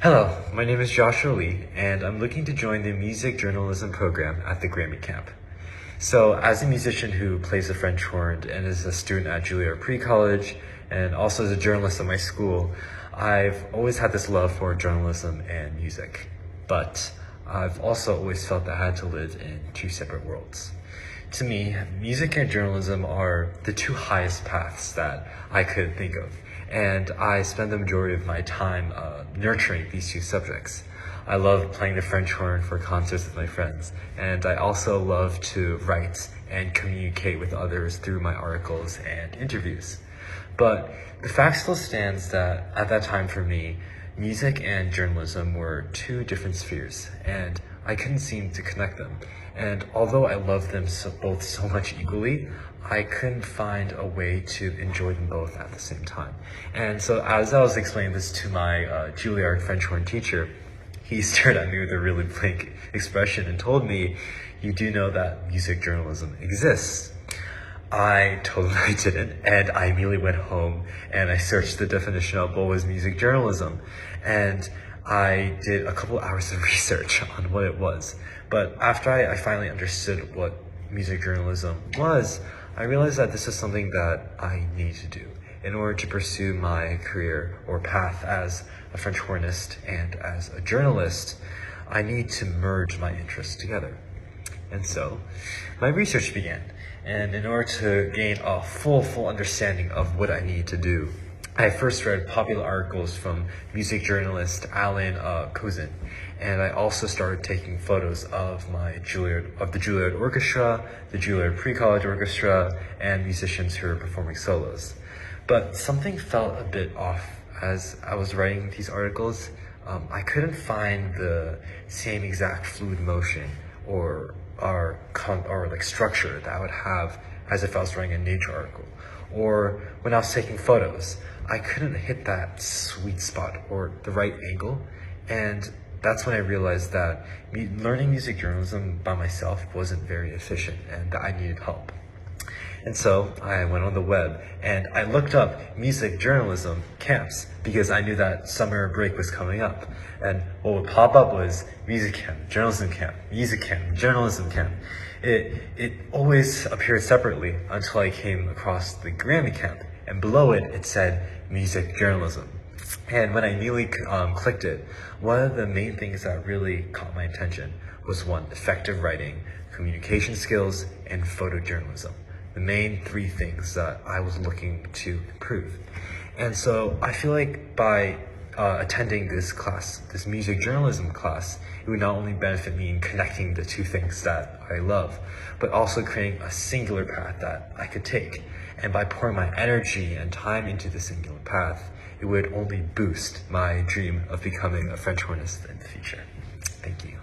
Hello, my name is Joshua Lee, and I'm looking to join the music journalism program at the Grammy Camp. So, as a musician who plays the French horn and is a student at Juilliard Pre-College, and also as a journalist at my school, I've always had this love for journalism and music. But I've also always felt that I had to live in two separate worlds. To me, music and journalism are the two highest paths that I could think of, and I spend the majority of my time nurturing these two subjects. I love playing the French horn for concerts with my friends, and I also love to write and communicate with others through my articles and interviews. But the fact still stands that at that time for me, music and journalism were two different spheres, and I couldn't seem to connect them. And although I loved them both so much equally, I couldn't find a way to enjoy them both at the same time. And so as I was explaining this to my Juilliard French horn teacher, he stared at me with a really blank expression and told me, "You do know that music journalism exists?" I told him I didn't, and I immediately went home and I searched the definition of what was music journalism, and I did a couple hours of research on what it was. But after I finally understood what music journalism was, I realized that this is something that I need to do in order to pursue my career or path as a French hornist and as a journalist. I need to merge my interests together. And so my research began. And in order to gain a full understanding of what I need to do, I first read popular articles from music journalist Alan Kozin, and I also started taking photos of the Juilliard Orchestra, the Juilliard Pre-College Orchestra, and musicians who are performing solos. But something felt a bit off as I was writing these articles. I couldn't find the same exact fluid motion or like structure that I would have as if I was writing a Nature article. Or when I was taking photos, I couldn't hit that sweet spot or the right angle. And that's when I realized that learning music journalism by myself wasn't very efficient and that I needed help. And so I went on the web and I looked up music journalism camps because I knew that summer break was coming up. And what would pop up was music camp, journalism camp, music camp, journalism camp. It always appeared separately until I came across the Grammy camp, and below it said music journalism. And when I immediately clicked it, one of the main things that really caught my attention was one, effective writing, communication skills, and photojournalism. The main three things that I was looking to improve. And so I feel like by attending this class, this music journalism class, it would not only benefit me in connecting the two things that I love, but also creating a singular path that I could take. And by pouring my energy and time into the singular path, it would only boost my dream of becoming a French hornist in the future. Thank you.